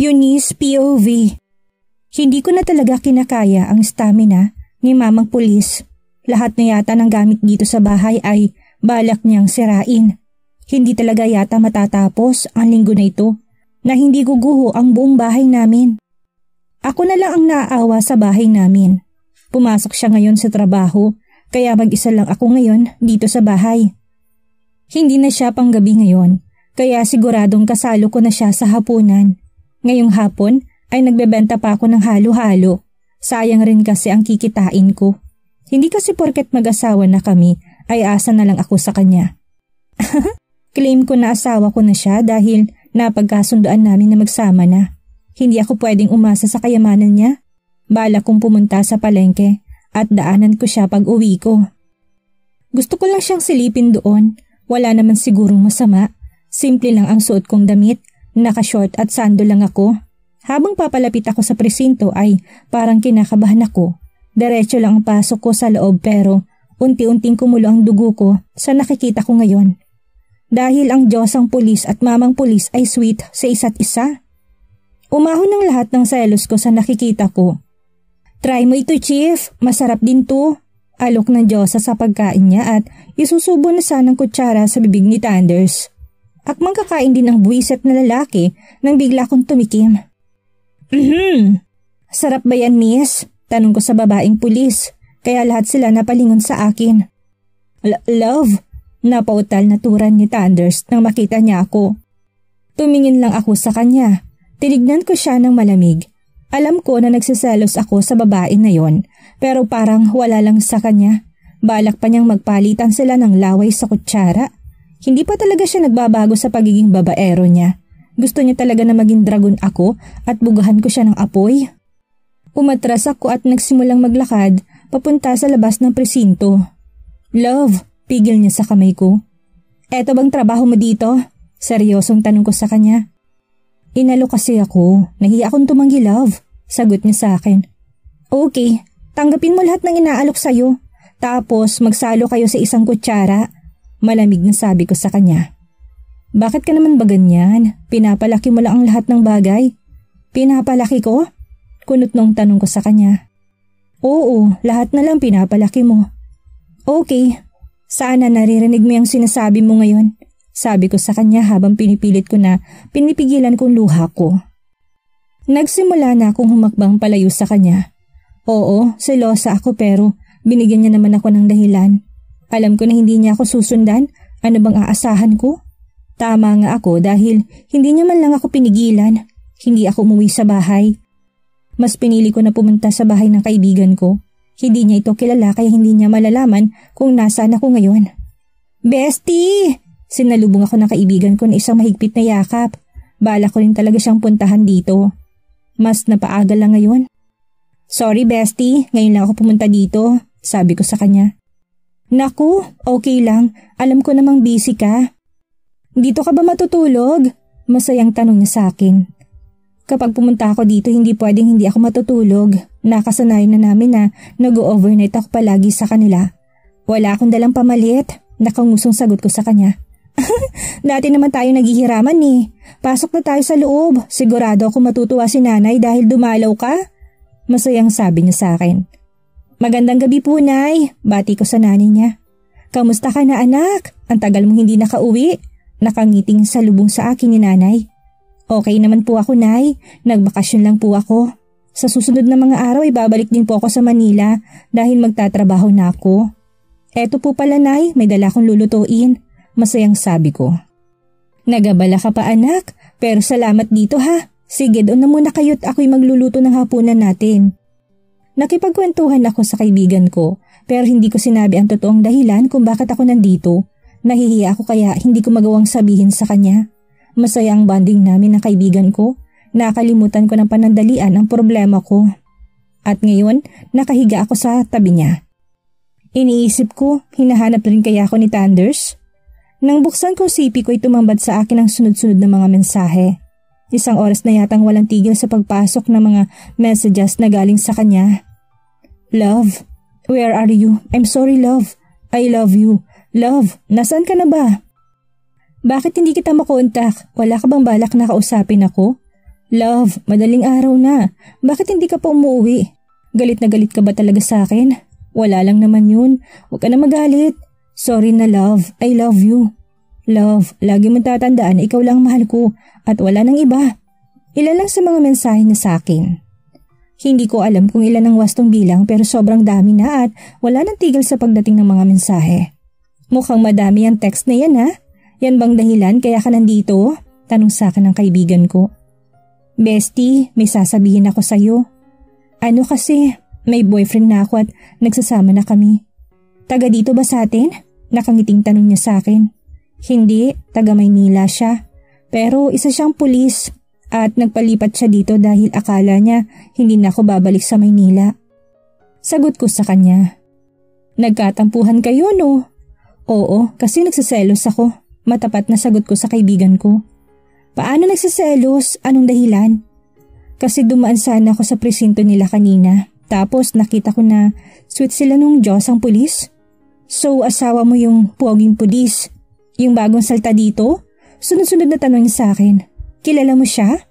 Eunice POV. Hindi ko na talaga kinakaya ang stamina ni mamang pulis. Lahat na yata ng gamit dito sa bahay ay balak niyang sirain. Hindi talaga yata matatapos ang linggo na ito na hindi guguho ang buong bahay namin. Ako na lang ang naaawa sa bahay namin. Pumasok siya ngayon sa trabaho kaya mag-isa lang ako ngayon dito sa bahay. Hindi na siya panggabi ngayon kaya siguradong kasalo ko na siya sa hapunan. Ngayong hapon ay nagbebenta pa ako ng halo-halo. Sayang rin kasi ang kikitain ko. Hindi kasi porket mag-asawa na kami ay asa na lang ako sa kanya. Claim ko na asawa ko na siya dahil napagkasunduan namin na magsama na. Hindi ako pwedeng umasa sa kayamanan niya. Balak kong pumunta sa palengke at daanan ko siya pag uwi ko. Gusto ko lang siyang silipin doon. Wala naman sigurong masama. Simple lang ang suot kong damit. Naka-short at sando lang ako. Habang papalapit ako sa presinto ay parang kinakabahan ako. Diretso lang ang pasok ko sa loob pero unti-unting kumulo ang dugo ko sa nakikita ko ngayon. Dahil ang Diyos ang pulis at mamang pulis ay sweet sa isa't isa. Umahon ng lahat ng selos ko sa nakikita ko. Try mo ito, Chief. Masarap din to. Alok ng Diyosa sa pagkain niya at isusubo na sanang kutsara sa bibig ni Thunders. Akmang kakain din ang buwiset na lalaki nang bigla kong tumikim. Sarap ba yan, miss? Tanong ko sa babaeng pulis. Kaya lahat sila napalingon sa akin. Love? Napautal na turan ni Thunders nang makita niya ako. Tumingin lang ako sa kanya. Tinignan ko siya ng malamig. Alam ko na nagsiselos ako sa babae na yon, pero parang wala lang sa kanya. Balak pa niyang magpalitan sila ng laway sa kutsara. Hindi pa talaga siya nagbabago sa pagiging babaero niya. Gusto niya talaga na maging dragon ako at bugahan ko siya ng apoy. Umatras ako at nagsimulang maglakad papunta sa labas ng presinto. Love, pigil niya sa kamay ko. Eto bang trabaho mo dito? Seryosong tanong ko sa kanya. Inalo kasi ako. Nahiya akong tumanggi, love. Sagot niya sa akin. Okay, tanggapin mo lahat ng inaalok sa'yo. Tapos magsalo kayo sa isang kutsara. Malamig na sabi ko sa kanya. Bakit ka naman ba ganyan? Pinapalaki mo lang ang lahat ng bagay. Pinapalaki ko? Kunot nung tanong ko sa kanya. Oo, lahat na lang pinapalaki mo. Okay, sana naririnig mo yung sinasabi mo ngayon. Sabi ko sa kanya habang pinipilit ko na pinipigilan kong luha ko. Nagsimula na akong humakbang palayo sa kanya. Oo, selosa ako pero binigyan niya naman ako ng dahilan. Alam ko na hindi niya ako susundan. Ano bang aasahan ko? Tama nga ako dahil hindi niya man lang ako pinigilan. Hindi ako umuwi sa bahay. Mas pinili ko na pumunta sa bahay ng kaibigan ko. Hindi niya ito kilala kaya hindi niya malalaman kung nasaan ako ngayon. Bestie! Sinalubong ako ng kaibigan ko na isang mahigpit na yakap. Bala ko rin talaga siyang puntahan dito. Mas napaaga lang ngayon. Sorry bestie, ngayon lang ako pumunta dito. Sabi ko sa kanya. Naku, okay lang. Alam ko namang busy ka. Dito ka ba matutulog? Masayang tanong niya sa akin. Kapag pumunta ako dito, hindi pwedeng hindi ako matutulog. Nakasanayan na namin na nag-overnight ako palagi sa kanila. Wala akong dalang pamalit. Nakangusong sagot ko sa kanya. Dati naman tayo naghihiraman eh. Pasok na tayo sa loob. Sigurado ako matutuwa si nanay dahil dumalaw ka. Masayang sabi niya sa akin. Magandang gabi po, Nay. Bati ko sa nanay niya. Kamusta ka na anak? Ang tagal mong hindi nakauwi. Nakangiting salubong sa akin ni nanay. Okay naman po ako, Nay. Nagbakasyon lang po ako. Sa susunod na mga araw ay babalik din po ako sa Manila dahil magtatrabaho na ako. Eto po pala, Nay. May dala akong lulutuin. Masayang sabi ko. Nagabala ka pa anak, pero salamat dito ha. Sige, doon na muna kayo't ako'y magluluto ng hapunan natin. Nakipagkwentuhan ako sa kaibigan ko pero hindi ko sinabi ang totoong dahilan kung bakit ako nandito. Nahihiya ako kaya hindi ko magawang sabihin sa kanya. Masaya ang bonding namin ng kaibigan ko. Nakalimutan ko ng panandalian ang problema ko. At ngayon, nakahiga ako sa tabi niya. Iniisip ko, hinahanap rin kaya ako ni Thunders? Nang buksan ko sipi ko ay tumambad sa akin ang sunod-sunod na mga mensahe. Isang oras na yatang walang tigil sa pagpasok ng mga messages na galing sa kanya. Love, where are you? I'm sorry, love. I love you. Love, nasaan ka na ba? Bakit hindi kita makontak? Wala ka bang balak na kausapin ako? Love, madaling araw na. Bakit hindi ka pa umuwi? Galit na galit ka ba talaga sa akin? Wala lang naman yun. Huwag ka na magalit. Sorry na love, I love you. Love, lagi mong tatandaan na ikaw lang mahal ko at wala nang iba. Ilan lang sa mga mensahe niya sa akin. Hindi ko alam kung ilan ang wastong bilang pero sobrang dami na at wala nang tigil sa pagdating ng mga mensahe. Mukhang madami ang text na yan ha? Yan bang dahilan kaya ka nandito? Tanong sa akin ng kaibigan ko. Bestie, may sasabihin ako sa'yo. Ano kasi, may boyfriend na ako at nagsasama na kami. Taga dito ba sa atin? Nakangiting tanong niya sa akin. Hindi, taga Maynila siya. Pero isa siyang pulis at nagpalipat siya dito dahil akala niya hindi na ako babalik sa Maynila. Sagot ko sa kanya. Nagkatampuhan kayo no? Oo, kasi nagsiselos ako. Matapat na sagot ko sa kaibigan ko. Paano nagsiselos? Anong dahilan? Kasi dumaan sana ako sa presinto nila kanina. Tapos nakita ko na sweet sila nung Diyos ang pulis. So asawa mo yung poging pulis? Yung bagong salta dito? Sunod-sunod na tanong niya sa akin. Kilala mo siya?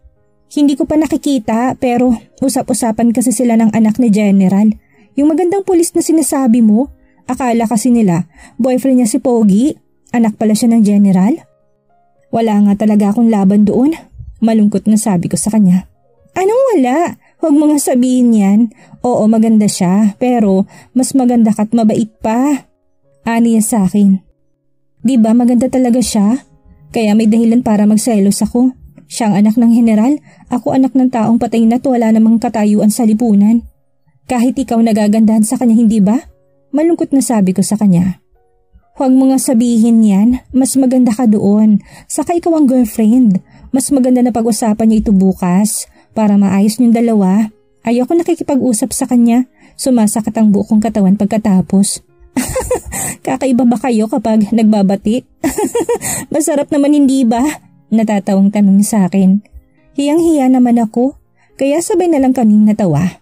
Hindi ko pa nakikita pero usap-usapan kasi sila ng anak ni General. Yung magandang pulis na sinasabi mo, akala kasi nila boyfriend niya si Pogi. Anak pala siya ng General. Wala nga talaga akong laban doon. Malungkot na sabi ko sa kanya. Anong wala? Huwag mo nga sabihin yan. Oo, maganda siya pero mas maganda ka't mabait pa. Ani niya sa akin. Di ba maganda talaga siya? Kaya may dahilan para magselos ako. Siyang anak ng general, ako anak ng taong patay na't wala namang katayuan sa lipunan. Kahit ikaw nagagandahan sa kanya, hindi ba? Malungkot na sabi ko sa kanya. Huwag mo nga sabihin yan, mas maganda ka doon. Saka ikaw ang girlfriend. Mas maganda na pag-usapan niyo ito bukas para maayos niyong dalawa. Ayoko nakikipag-usap sa kanya. Sumasakit ang buo kong katawan pagkatapos. Kakaiba ba kayo kapag nagbabati? Masarap naman hindi ba? Natatawang tanong sa akin. Hiyang-hiya naman ako, kaya sabay na lang kaming natawa.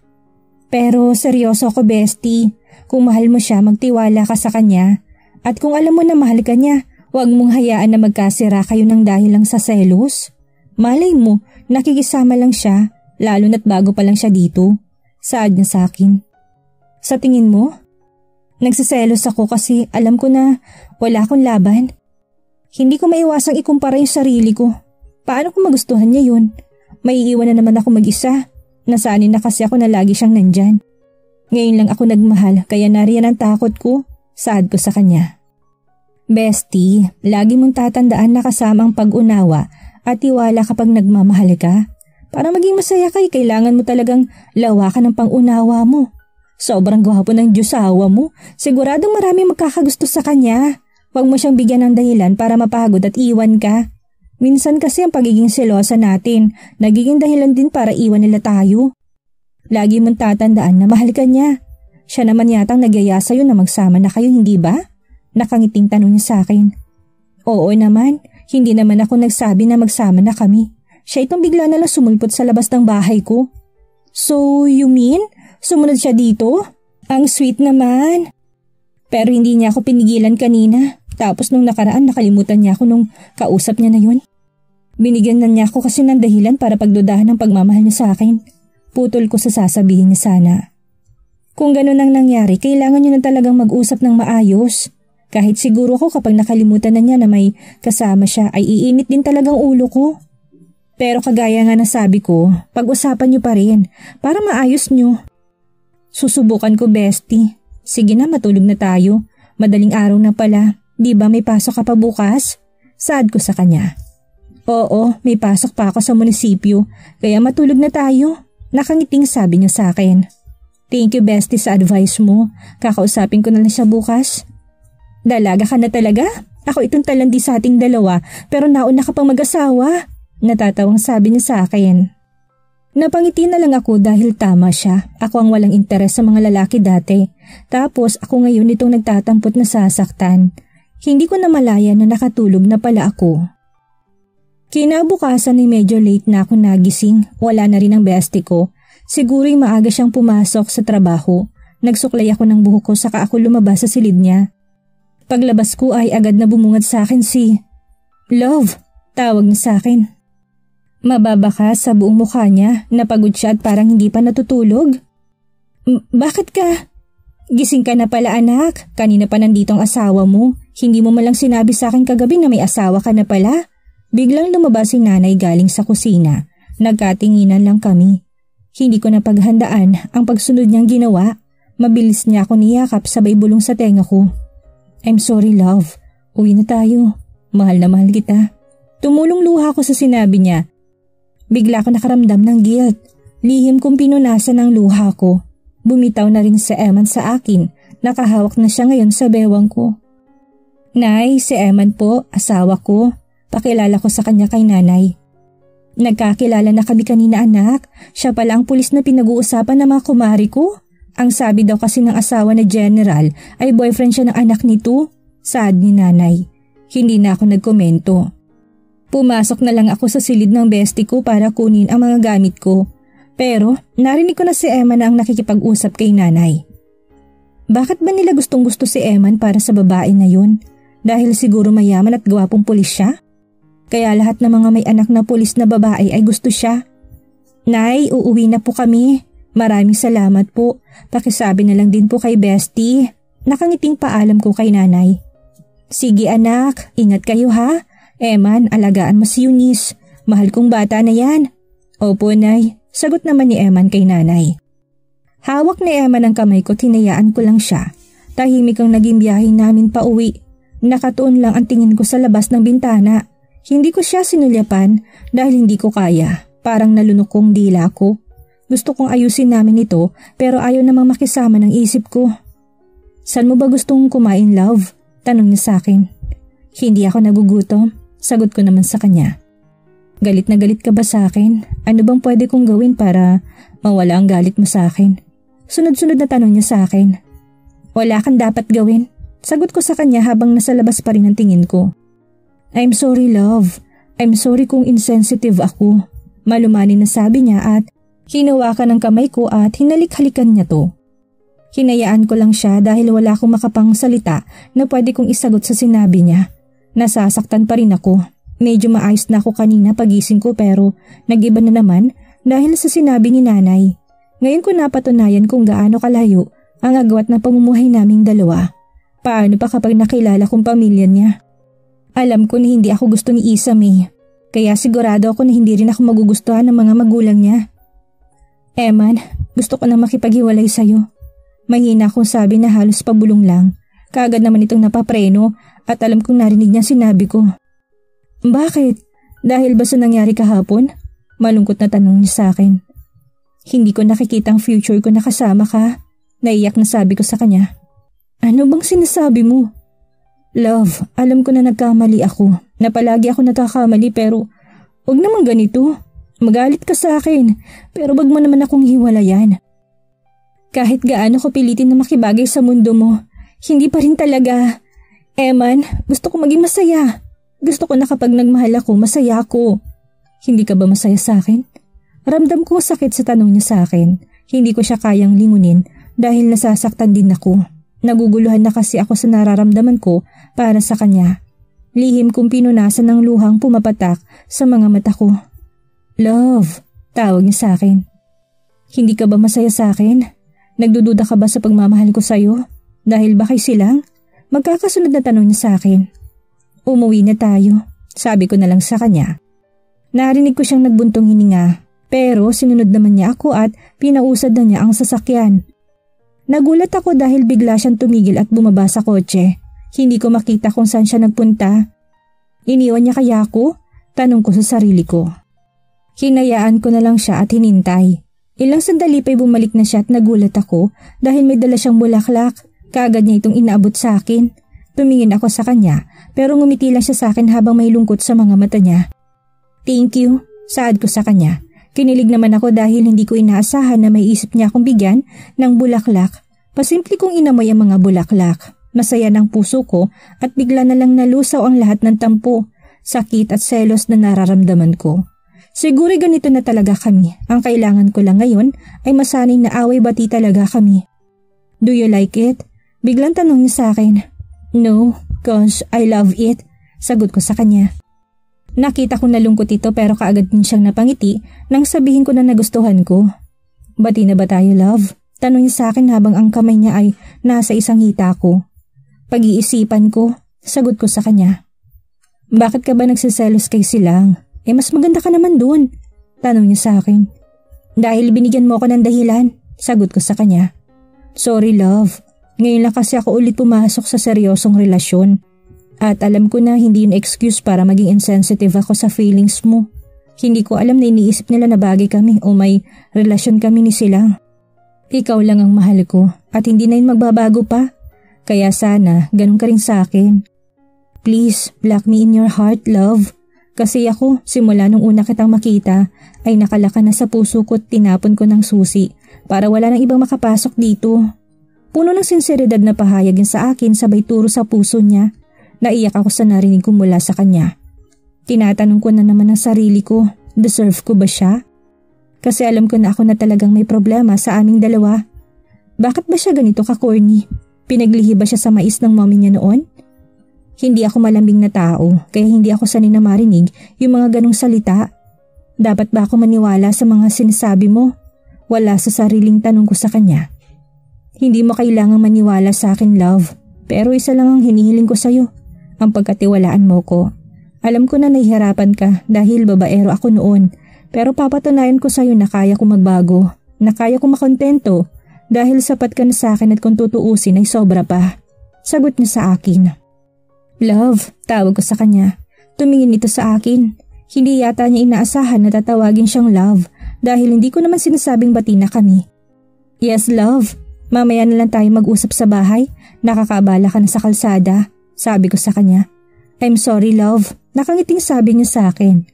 Pero seryoso ako bestie, kung mahal mo siya magtiwala ka sa kanya. At kung alam mo na mahal ka niya, huwag mong hayaan na magkasira kayo ng dahil lang sa selos. Malay mo, nakikisama lang siya, lalo na't bago pa lang siya dito. Saad niya sa akin. Sa tingin mo? Nagsiselos ako kasi alam ko na wala akong laban. Hindi ko maiwasang ikumpara yung sarili ko. Paano kung magustuhan niya yun? May iiwan na naman ako mag-isa. Nasanay na kasi ako na lagi siyang nandyan. Ngayon lang ako nagmahal kaya nariyan ang takot ko. Saad ko sa kanya. Bestie, lagi mong tatandaan na kasama ang pag-unawa at tiwala kapag nagmamahal ka. Para maging masaya kay kailangan mo talagang lawakan ng pang-unawa mo. Sobrang gwapo ng Diyosawa mo. Siguradong marami magkakagusto sa kanya. Huwag mo siyang bigyan ng dahilan para mapagod at iwan ka. Minsan kasi ang pagiging selosa natin, nagiging dahilan din para iwan nila tayo. Lagi mong tatandaan na mahal ka niya. Siya naman yatang nagyaya sa'yo na magsama na kayo, hindi ba? Nakangiting tanong niya sa akin. Oo naman, hindi naman ako nagsabi na magsama na kami. Siya itong bigla na lang sumulpot sa labas ng bahay ko. So, you mean, sumunod siya dito? Ang sweet naman. Pero hindi niya ako pinigilan kanina. Tapos nung nakaraan nakalimutan niya ako nung kausap niya na yun. Binigyan na niya ako kasi ng dahilan para pagdudahan ng pagmamahal niya sa akin. Putol ko sa sasabihin niya sana. Kung ganun ang nangyari, kailangan niyo na talagang mag-usap ng maayos. Kahit siguro ko kapag nakalimutan na niya na may kasama siya ay iinit din talagang ulo ko. Pero kagaya nga nasabi ko, pag-usapan niyo pa rin para maayos niyo. Susubukan ko bestie. Sige na matulog na tayo. Madaling araw na pala. Di ba may pasok ka pa bukas? Saad ko sa kanya. Oo, may pasok pa ako sa munisipyo. Kaya matulog na tayo. Nakangiting sabi niya sa akin. Thank you bestie sa advice mo. Kakausapin ko na lang siya bukas. Dalaga ka na talaga? Ako itong talandi sa ating dalawa pero nauna ka pang mag-asawa. Natatawang sabi niya sa akin. Napangiti na lang ako dahil tama siya. Ako ang walang interes sa mga lalaki dati. Tapos ako ngayon itong nagtatampot na sasaktan. Hindi ko na malaya na nakatulog na pala ako. Kinabukasan ay medyo late na ako nagising. Wala na rin ang bestie ko. Siguro'y maaga siyang pumasok sa trabaho. Nagsuklay ako ng buhok ko saka ako lumabas sa silid niya. Paglabas ko ay agad na bumungad sa akin si Love. Tawag niya sa akin. Mababa ka sa buong mukha niya, napagod siya at parang hindi pa natutulog. Bakit ka? Gising ka na pala anak, kanina pa nandito ang asawa mo. Hindi mo malang sinabi sa akin kagabi na may asawa ka na pala. Biglang lumabas si nanay galing sa kusina. Nagkatinginan lang kami. Hindi ko napaghandaan ang pagsunod niyang ginawa. Mabilis niya ako niyakap sabay bulong sa tenga ko. I'm sorry love, uwi na tayo. Mahal na mahal kita. Tumulong luha ko sa sinabi niya. Bigla ko nakaramdam ng guilt. Lihim kong pinunasan ang luha ko. Bumitaw na rin si Eman sa akin. Nakahawak na siya ngayon sa bewang ko. Nay, si Eman po, asawa ko. Pakilala ko sa kanya kay nanay. Nagkakilala na kami kanina anak. Siya pala ang pulis na pinag-uusapan ng mga kumari ko. Ang sabi daw kasi ng asawa na general ay boyfriend siya ng anak nito. Saad ni nanay. Hindi na ako nagkomento. Pumasok na lang ako sa silid ng bestie ko para kunin ang mga gamit ko. Pero narinig ko na si Eman na ang nakikipag-usap kay nanay. Bakit ba nila gustong gusto si Eman para sa babae na yun? Dahil siguro mayaman at gwapong pulis siya? Kaya lahat ng mga may anak na pulis na babae ay gusto siya. Nay, uuwi na po kami. Maraming salamat po. Pakisabi na lang din po kay bestie. Nakangiting paalam ko kay nanay. Sige anak, ingat kayo ha. Eman, alagaan mo si Eunice. Mahal kong bata na yan. Opo nay, sagot naman ni Eman kay nanay. Hawak ni Eman ang kamay ko, tinayaan ko lang siya. Tahimik ang naging biyahe namin pa uwi. Nakatuon lang ang tingin ko sa labas ng bintana. Hindi ko siya sinulyapan dahil hindi ko kaya. Parang nalunok kong dila ko. Gusto kong ayusin namin ito pero ayaw namang makisama ng isip ko. Saan mo ba gustong kumain love? Tanong niya sa akin. Hindi ako nagugutom. Sagot ko naman sa kanya. Galit na galit ka ba sa akin? Ano bang pwede kong gawin para mawala ang galit mo sa akin? Sunod-sunod na tanong niya sa akin. Wala kang dapat gawin. Sagot ko sa kanya habang nasa labas pa rin ang tingin ko. I'm sorry love. I'm sorry kung insensitive ako. Malumanin na sabi niya at hinawakan ng kamay ko at hinalik-halikan niya to. Hinayaan ko lang siya dahil wala akong makapang salita na pwede kong isagot sa sinabi niya. Nasasaktan pa rin ako. Medyo maayos na ako kanina pagising ko pero nag-iba na naman dahil sa sinabi ni nanay. Ngayon ko napatunayan kung gaano kalayo ang agwat na pamumuhay naming dalawa. Paano pa kapag nakilala kong pamilya niya? Alam ko na hindi ako gusto ni Isam eh. Kaya sigurado ako na hindi rin ako magugustuhan ng mga magulang niya. Eman, gusto ko na makipaghiwalay sa'yo. Mahina akong sabi na halos pabulong lang. Kaagad naman itong napapreno at alam kong narinig niya sinabi ko. Bakit? Dahil ba sa nangyari kahapon? Malungkot na tanong niya sa akin. Hindi ko nakikita ang future ko na kasama ka. Naiyak na sabi ko sa kanya. Ano bang sinasabi mo? Love, alam ko na nagkamali ako. Na palagi ako nagkakamali pero huwag naman ganito. Magalit ka sa akin pero wag mo naman akong hiwalayan. Kahit gaano ko pilitin na makibagay sa mundo mo, hindi pa rin talaga. Eman, gusto ko maging masaya. Gusto ko na kapag nagmahal ako, masaya ako. Hindi ka ba masaya sa akin? Ramdam ko sakit sa tanong niya sa akin. Hindi ko siya kayang lingunin dahil nasasaktan din ako. Naguguluhan na kasi ako sa nararamdaman ko para sa kanya. Lihim kong pinunasan ng luhang pumapatak sa mga mata ko. Love, tawag niya sa akin. Hindi ka ba masaya sa akin? Nagdududa ka ba sa pagmamahal ko sa'yo? Dahil ba kay silang? Magkakasunod na tanong niya sa akin. Umuwi na tayo, sabi ko na lang sa kanya. Narinig ko siyang nagbuntong hininga, pero sinunod naman niya ako at pinausad na niya ang sasakyan. Nagulat ako dahil bigla siyang tumigil at bumaba sa kotse. Hindi ko makita kung saan siya nagpunta. Iniwan niya kaya ako? Tanong ko sa sarili ko. Hinayaan ko na lang siya at hinintay. Ilang sandali pa'y bumalik na siya at nagulat ako dahil may dala siyang bulaklak. Kaagad niya itong inaabot sa akin. Tumingin ako sa kanya pero ngumiti lang siya sa akin habang may lungkot sa mga mata niya. Thank you, saad ko sa kanya. Kinilig naman ako dahil hindi ko inaasahan na may isip niya akong bigyan ng bulaklak. Pasimple kong inamoy ang mga bulaklak. Masaya ng puso ko at bigla na lang nalusaw ang lahat ng tampo, sakit at selos na nararamdaman ko. Siguro ganito na talaga kami. Ang kailangan ko lang ngayon ay masanay na away-bati talaga kami. Do you like it? Biglang tanong niya sa akin. No, cause I love it. Sagot ko sa kanya. Nakita kong nalungkot ito pero kaagad din siyang napangiti nang sabihin ko na nagustuhan ko. Bati na ba tayo, love? Tanong niya sa akin habang ang kamay niya ay nasa isang hita ko. Pag-iisipan ko, sagot ko sa kanya. Bakit ka ba nagsiselos kay Silang? Mas maganda ka naman doon. Tanong niya sa akin. Dahil binigyan mo ako ng dahilan, sagot ko sa kanya. Sorry, love. Ngayon lang kasi ako ulit pumasok sa seryosong relasyon. At alam ko na hindi yun excuse para maging insensitive ako sa feelings mo. Hindi ko alam na iniisip nila na bagay kami o may relasyon kami ni Silang. Ikaw lang ang mahal ko at hindi na yun magbabago pa. Kaya sana ganun ka rin sa akin. Please, block me in your heart, love. Kasi ako, simula nung una kitang makita, ay nakalaka na sa puso ko at tinapon ko ng susi para wala nang ibang makapasok dito. Puno ng sinseridad na pahayag yun sa akin sabay turo sa puso niya. Naiyak ako sa narinig ko mula sa kanya. Tinatanong ko na naman ang sarili ko, deserve ko ba siya? Kasi alam ko na ako na talagang may problema sa aming dalawa. Bakit ba siya ganito ka-corny? Pinaglihi ba siya sa mais ng mommy niya noon? Hindi ako malambing na tao, kaya hindi ako sanay na marinig yung mga ganong salita. Dapat ba ako maniwala sa mga sinasabi mo? Wala sa sariling tanong ko sa kanya. Hindi mo kailangang maniwala sa akin, love. Pero isa lang ang hinihiling ko sa'yo. Ang pagkatiwalaan mo ko. Alam ko na nahihirapan ka dahil babaero ako noon. Pero papatunayan ko sa'yo na kaya ko magbago. Na kaya ko makontento. Dahil sapat ka na sa akin at kung tutuusin ay sobra pa. Sagot niya sa akin. Love, tawag ko sa kanya. Tumingin ito sa akin. Hindi yata niya inaasahan na tatawagin siyang love. Dahil hindi ko naman sinasabing bati na kami. Yes, love. Mamaya na lang tayo mag-usap sa bahay. Nakakaabala ka na sa kalsada. Sabi ko sa kanya. I'm sorry, love. Nakangiting sabi niya sa akin.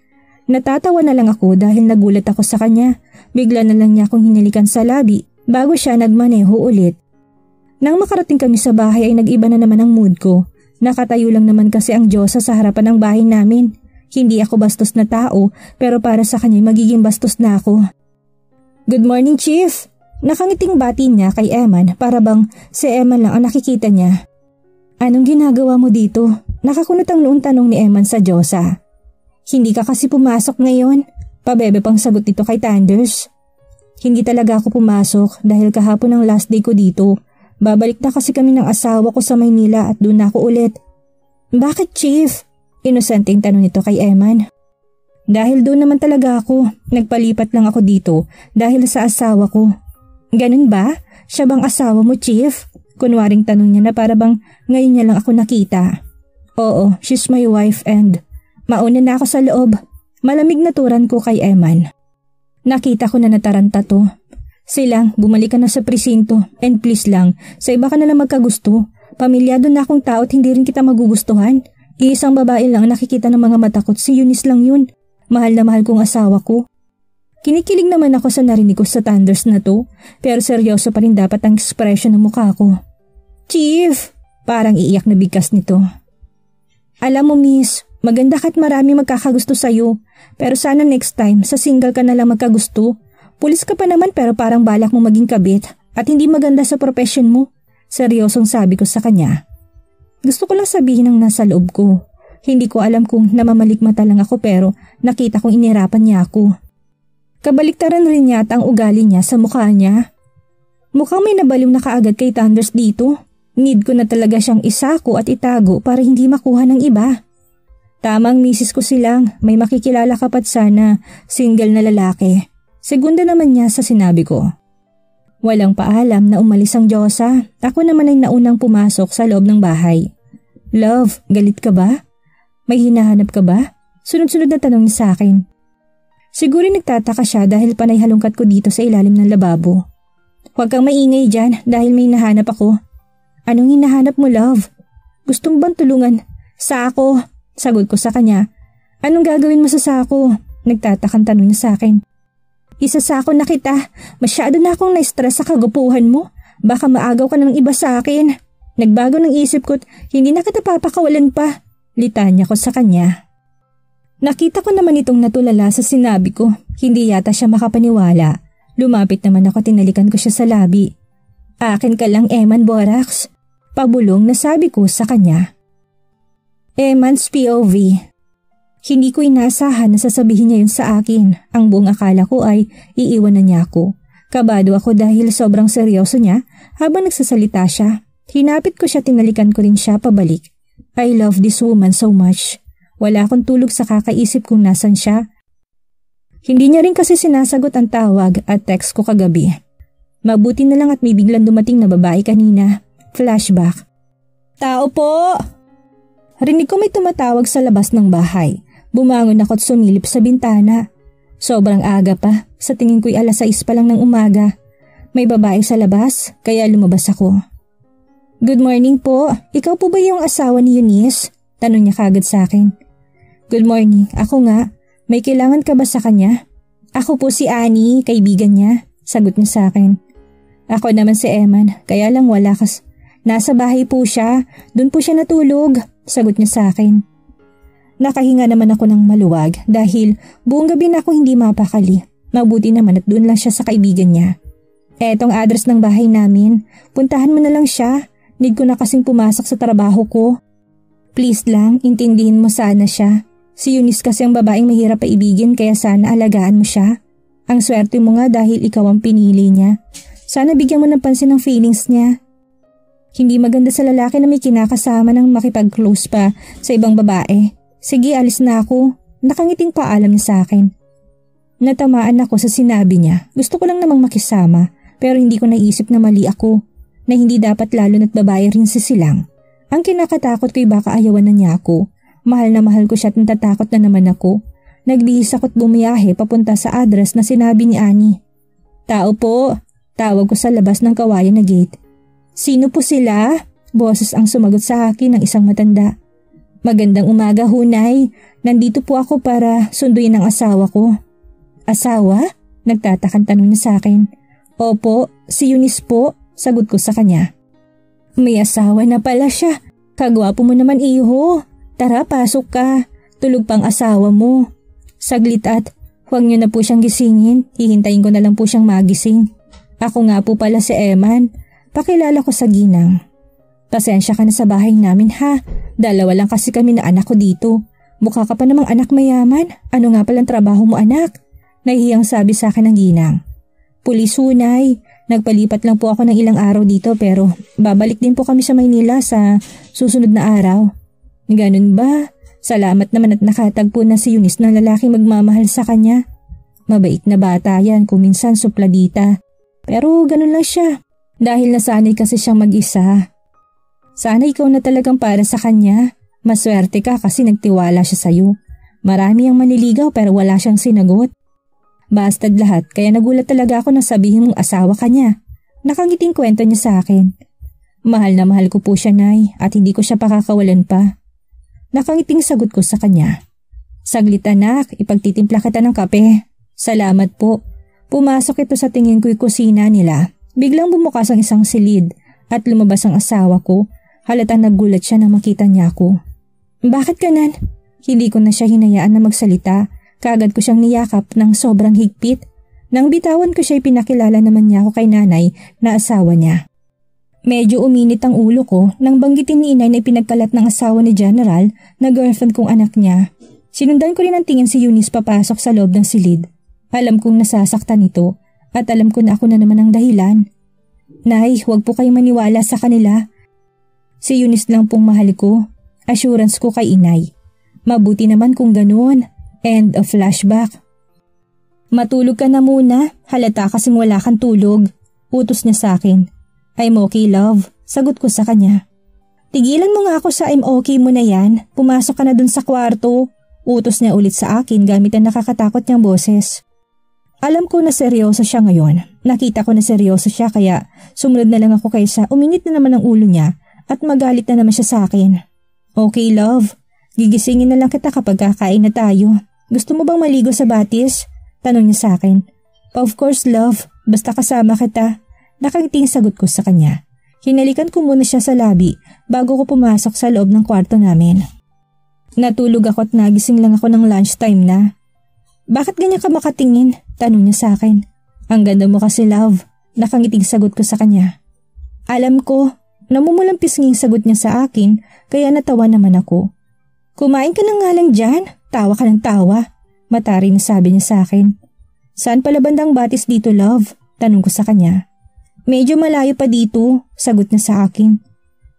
Natatawa na lang ako dahil nagulat ako sa kanya. Bigla na lang niya akong hinalikan sa labi bago siya nagmaneho ulit. Nang makarating kami sa bahay ay nag-iba na naman ang mood ko. Nakatayo lang naman kasi ang Diyosa sa harapan ng bahay namin. Hindi ako bastos na tao pero para sa kanya magiging bastos na ako. Good morning, Chief. Nakangiting bati niya kay Eman para bang si Eman lang ang nakikita niya. Anong ginagawa mo dito? Nakakunot ang noong tanong ni Eman sa Diyosa. Hindi ka kasi pumasok ngayon. Pabebe pang sagot nito kay Thunders. Hindi talaga ako pumasok dahil kahapon ang last day ko dito. Babalik na kasi kami ng asawa ko sa Maynila at doon ako ulit. Bakit, Chief? Inosenteng tanong nito kay Eman. Dahil doon naman talaga ako. Nagpalipat lang ako dito dahil sa asawa ko. Ganun ba? Siya bang asawa mo, Chief? Kunwaring tanong niya na para bang ngayon niya lang ako nakita. Oo, she's my wife and mauna na ako sa loob. Malamig na turan ko kay Eman. Nakita ko na nataranta to. Silang, bumalik ka na sa presinto and please lang, sa iba ka na lang magkagusto. Pamilyado na akong tao at hindi rin kita magugustuhan. Iisang babae lang nakikita ng mga mata ko at si Eunice lang yun. Mahal na mahal kong asawa ko. Kinikilig naman ako sa narinig ko sa Thunders na to, pero seryoso pa rin dapat ang ekspresyon ng mukha ko. Chief! Parang iiyak na bigkas nito. Alam mo, miss, maganda ka at marami magkakagusto sa'yo, pero sana next time sa single ka na lang magkagusto. Pulis ka pa naman pero parang balak mo maging kabit at hindi maganda sa profession mo. Seryosong sabi ko sa kanya. Gusto ko lang sabihin ang nasa loob ko. Hindi ko alam kung namamalikmata lang ako pero nakita kong inirapan niya ako. Kabaliktaran rin yata ang ugali niya sa mukha niya. Mukhang may nabaliw na kaagad kay Thunders dito. Need ko na talaga siyang isako at itago para hindi makuha ng iba. Tamang misis ko silang, may makikilala ka pat sana, single na lalaki. Segunda naman niya sa sinabi ko. Walang paalam na umalis ang Diyosa. Ako naman ay naunang pumasok sa loob ng bahay. Love, galit ka ba? May hinahanap ka ba? Sunod-sunod na tanong niya sa akin. Siguro nagtataka siya dahil panay halongkat ko dito sa ilalim ng lababo. Huwag kang maingay dyan dahil may hinahanap ako. Anong hinahanap mo, love? Gustong bang tulungan? Sako, sagot ko sa kanya. Anong gagawin mo sa sako? Nagtatakang tanong niya sa akin. Isasako na kita. Masyado na akong na-stress sa kagupuhan mo. Baka maagaw ka ng iba sa akin. Nagbago ng isip ko at hindi na kita papakawalan pa. Litanya ko sa kanya. Nakita ko naman itong natulala sa sinabi ko. Hindi yata siya makapaniwala. Lumapit naman ako, tinalikan ko siya sa labi. Akin ka lang, Eman Borax. Pabulong na sabi ko sa kanya. Eman's POV. Hindi ko inaasahan na sasabihin niya yun sa akin. Ang buong akala ko ay iiwan na niya ako. Kabado ako dahil sobrang seryoso niya habang nagsasalita siya. Hinapit ko siya, tinalikan ko rin siya pabalik. I love this woman so much. Wala akong tulog sa kakaisip kung nasan siya. Hindi niya rin kasi sinasagot ang tawag at text ko kagabi. Mabuti na lang at may biglang dumating na babae kanina. Flashback. Tao po! Rinig ko may tumatawag sa labas ng bahay. Bumangon ako at sumilip sa bintana. Sobrang aga pa, sa tingin ko'y 6:00 pa lang ng umaga. May babae sa labas, kaya lumabas ako. Good morning po, ikaw po ba yung asawa ni Eunice? Tanong niya kagad sa akin. Good morning, ako nga. May kailangan ka ba sa kanya? Ako po si Annie, kaibigan niya. Sagot niya sa akin. Ako naman si Eman, kaya lang wala kas. Nasa bahay po siya, doon po siya natulog. Sagot niya sa akin. Nakahinga naman ako ng maluwag dahil buong gabi na ako hindi mapakali. Mabuti naman at doon lang siya sa kaibigan niya. Etong address ng bahay namin, puntahan mo na lang siya. Need ko na kasing pumasok sa trabaho ko. Please lang, intindihin mo sana siya. Si Eunice kasi ang babaeng mahirap paibigin kaya sana alagaan mo siya. Ang swerte mo nga dahil ikaw ang pinili niya. Sana bigyan mo ng pansin ang feelings niya. Hindi maganda sa lalaki na may kinakasama ng makipag-close pa sa ibang babae. Sige, alis na ako. Nakangiting paalam niya sa akin. Natamaan ako sa sinabi niya. Gusto ko lang namang makisama pero hindi ko naisip na mali ako. Na hindi dapat lalo na't babae rin si Silang. Ang kinakatakot ko'y baka ayawan na niya ako. Mahal na mahal ko siya at natatakot na naman ako. Nagbihis ako't bumiyahe papunta sa address na sinabi ni Annie. Tao po, tawag ko sa labas ng kawayan na gate. Sino po sila? Boses ang sumagot sa akin ng isang matanda. Magandang umaga, Hunay. Nandito po ako para sunduin ang asawa ko. Asawa? Nagtatakang tanong niya sa akin. Opo, si Eunice po, sagot ko sa kanya. May asawa na pala siya. Kagwapo mo naman, iho. Tara, pasok ka. Tulog pang asawa mo. Saglit at huwag niyo na po siyang gisingin. Hihintayin ko na lang po siyang magising. Ako nga po pala si Eman. Pakilala ko sa ginang. Pasensya ka na sa bahay namin ha. 2 lang kasi kami na anak ko dito. Mukha ka pa namang anak mayaman. Ano nga palang trabaho mo, anak? Nahihiyang sabi sa akin ng ginang. Pulis, Hunay. Nagpalipat lang po ako ng ilang araw dito pero babalik din po kami sa Maynila sa susunod na araw. Ganun ba? Salamat naman at nakatagpo na si Eunice ng lalaking magmamahal sa kanya. Mabait na bata yan kung minsan supladita. Pero ganun lang siya. Dahil nasanay kasi siyang mag-isa. Sana ikaw na talagang para sa kanya. Maswerte ka kasi nagtiwala siya sa'yo. Marami ang maniligaw pero wala siyang sinagot. Bastad lahat kaya nagulat talaga ako nang sabihin mong asawa ka niya. Nakangiting kwento niya sa akin. Mahal na mahal ko po siya, Nay, at hindi ko siya pakakawalan pa. Nakangiting sagot ko sa kanya. Saglit anak, ipagtitimpla kita ng kape. Salamat po. Pumasok ito sa tingin ko'y kusina nila. Biglang bumukas ang isang silid at lumabas ang asawa ko. Halatang nagulat siya nang makita niya ako. Bakit ganan? Hindi ko na siya hinayaan na magsalita. Kaagad ko siyang niyakap ng sobrang higpit. Nang bitawan ko siya'y pinakilala naman niya ako kay nanay na asawa niya. Medyo uminit ang ulo ko nang banggitin ni inay na pinagkalat ng asawa ni General na girlfriend kong anak niya. Sinundan ko rin ang tingin si Eunice papasok sa loob ng silid. Alam kong nasasaktan ito at alam ko na ako na naman ang dahilan. Nay, huwag po kayong maniwala sa kanila. Si Eunice lang pong mahal ko. Assurance ko kay inay. Mabuti naman kung ganoon. End of flashback. Matulog ka na muna. Halata kasing wala kang tulog. Utos niya sa akin. I'm okay, love. Sagot ko sa kanya. Tigilan mo nga ako sa I'm okay mo na yan. Pumasok ka na dun sa kwarto. Utos niya ulit sa akin gamit ang nakakatakot niyang boses. Alam ko na seryoso siya ngayon. Nakita ko na seryoso siya kaya sumunod na lang ako kaysa uminit na naman ang ulo niya at magalit na naman siya sa akin. Okay, love. Gigisingin na lang kita kapag kakain na tayo. Gusto mo bang maligo sa batis? Tanong niya sa akin. Of course, love. Basta kasama kita. Nakangiting sagot ko sa kanya. Hinalikan ko muna siya sa labi bago ko pumasok sa loob ng kwarto namin. Natulog ako at nagising lang ako ng lunchtime na. Bakit ganyan ka makatingin? Tanong niya sa akin. Ang ganda mo kasi, love. Nakangiting sagot ko sa kanya. Alam ko. Namumulang pisnging sagot niya sa akin kaya natawa naman ako. Kumain ka na nga lang dyan. Tawa ka ng tawa. Matari na sabi niya sa akin. Saan pala bandang batis dito, love? Tanong ko sa kanya. Medyo malayo pa dito, sagot niya sa akin.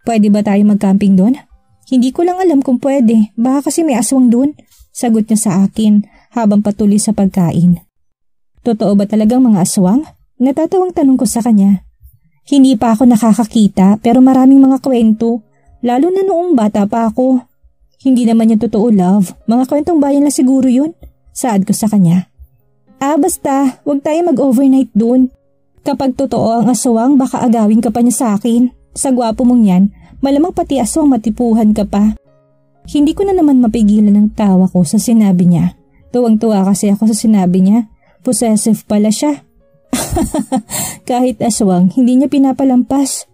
Pwede ba tayo mag-camping doon? Hindi ko lang alam kung pwede, baka kasi may aswang doon, sagot niya sa akin habang patuloy sa pagkain. Totoo ba talagang mga aswang? Natatawang tanong ko sa kanya. Hindi pa ako nakakakita pero maraming mga kwento, lalo na noong bata pa ako. Hindi naman yung totoo, love. Mga kwentong bayan lang siguro yun. Saad ko sa kanya. Basta, wag tayo mag-overnight dun. Kapag totoo ang aswang, baka agawin ka pa niya sa akin. Sa gwapo mong yan, malamang pati aswang matipuhan ka pa. Hindi ko na naman mapigilan ng tawa ko sa sinabi niya. Tuwang-tuwa kasi ako sa sinabi niya. Possessive pala siya. Kahit aswang, hindi niya pinapalampas.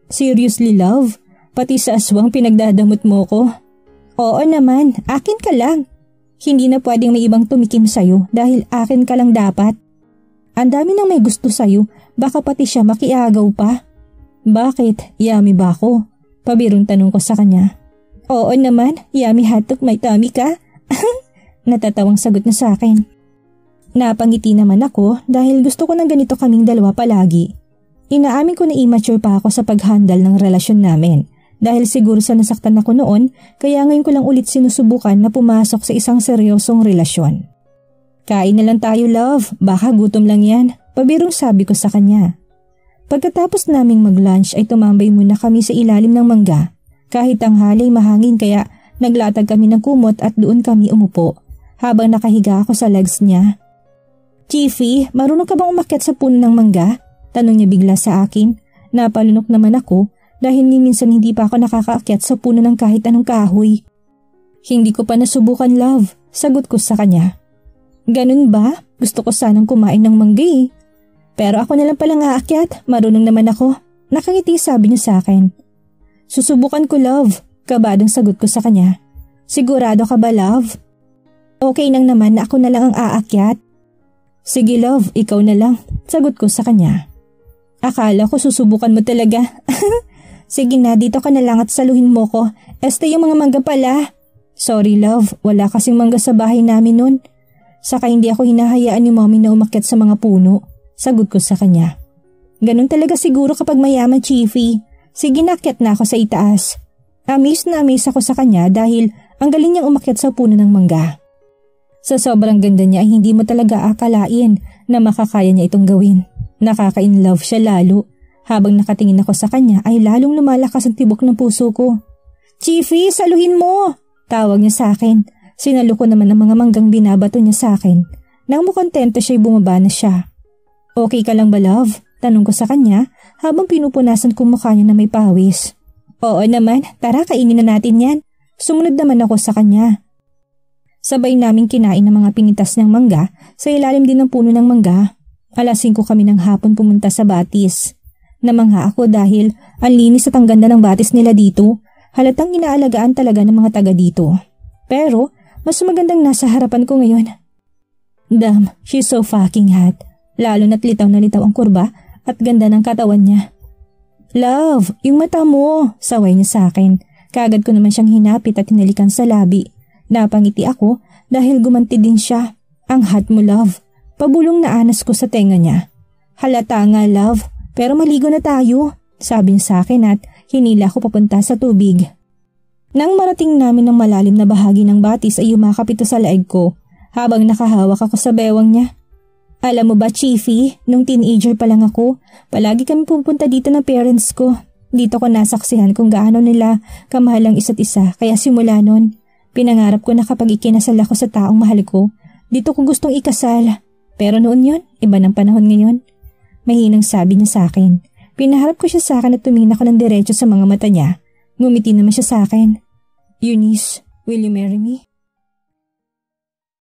Seriously, love? Pati sa aswang pinagdadamot mo ko? Oo naman, akin ka lang. Hindi na pwedeng may ibang tumikim sa'yo dahil akin ka lang dapat. Ang dami nang may gusto sa'yo, baka pati siya makiagaw pa. Bakit? Yummy ba ako? Pabirong tanong ko sa kanya. Oo naman, yummy hotdog may tummy ka. Natatawang sagot niya sa akin. Napangiti naman ako dahil gusto ko ng ganito kaming dalawa palagi. Inaamin ko na immature pa ako sa paghandle ng relasyon namin. Dahil siguro sa nasaktan ako noon, kaya ngayon ko lang ulit sinusubukan na pumasok sa isang seryosong relasyon. Kain na lang tayo, love. Baka gutom lang yan. Pabirong sabi ko sa kanya. Pagkatapos naming mag-lunch ay tumambay muna kami sa ilalim ng mangga. Kahit tanghali mahangin kaya naglatag kami ng kumot at doon kami umupo. Habang nakahiga ako sa legs niya. Chiefy, marunong ka bang umakyat sa puno ng mangga? Tanong niya bigla sa akin. Napalunok naman ako. Dahil minsan hindi pa ako nakakaakyat sa puno ng kahit anong kahoy. Hindi ko pa nasubukan, love. Sagot ko sa kanya. Ganun ba? Gusto ko sanang kumain ng mangga eh. Pero ako na lang palang aakyat. Marunong naman ako. Nakangiti sabi niya sa akin. Susubukan ko, love. Kabadong sagot ko sa kanya. Sigurado ka ba, love? Okay nang naman na ako na lang ang aakyat. Sige, love. Ikaw na lang. Sagot ko sa kanya. Akala ko susubukan mo talaga. Sige na, dito ka na lang at saluhin mo ko. Yung mga mangga pala. Sorry, love. Wala kasing mangga sa bahay namin nun. Saka hindi ako hinahayaan ni mommy na umakyat sa mga puno. Sagot ko sa kanya. Ganun talaga siguro kapag mayaman, Chiefy. Sige na, akyat na ako sa itaas. Amaze na amaze ako sa kanya dahil ang galing niyang umakyat sa puno ng mangga. Sa sobrang ganda niya ay hindi mo talaga akalain na makakaya niya itong gawin. Nakaka-inlove siya lalo. Habang nakatingin ako sa kanya ay lalong lumalakas ang tibok ng puso ko. Chiefy, saluhin mo! Tawag niya sa akin. Sinalo ko naman ang mga manggang binabato niya sa akin. Nang mukontento siya'y bumaba na siya. Okay ka lang ba, love? Tanong ko sa kanya habang pinupunasan ko mukha niya na may pawis. Oo naman, tara kainin na natin yan. Sumunod naman ako sa kanya. Sabay naming kinain ng mga pinitas ng mangga sa ilalim din ng puno ng mangga. 5:00 kami ng hapon pumunta sa Batis. Namangha ako dahil ang linis at ang ganda ng batis nila dito. Halatang inaalagaan talaga ng mga taga dito. Pero mas magandang nasa harapan ko ngayon. Damn, she's so fucking hot. Lalo na't litaw na litaw ang kurba at ganda ng katawan niya. Love, yung mata mo, saway niya sa akin. Kaagad ko naman siyang hinapit at hinalikan sa labi. Napangiti ako dahil gumanti din siya. Ang hot mo, love. Pabulong na anas ko sa tenga niya. Halata nga, love. Pero maligo na tayo, sabi niya sa akin at hinila ko papunta sa tubig. Nang marating namin ng malalim na bahagi ng batis ay yumakap ito sa laig ko habang nakahawak ako sa bewang niya. Alam mo ba, Chiefy, nung teenager pa lang ako, palagi kami pupunta dito ng parents ko. Dito ko nasaksihan kung gaano nila kamahal ang isa't isa kaya simula nun, pinangarap ko na kapag ikinasal ako sa taong mahal ko, dito ko gustong ikasal. Pero noon yun, iba ng panahon ngayon. Mahinang sabi niya sa akin. Pinaharap ko siya sa akin at tumingin ako ng diretso sa mga mata niya. Ngumiti naman siya sa akin. Eunice, will you marry me?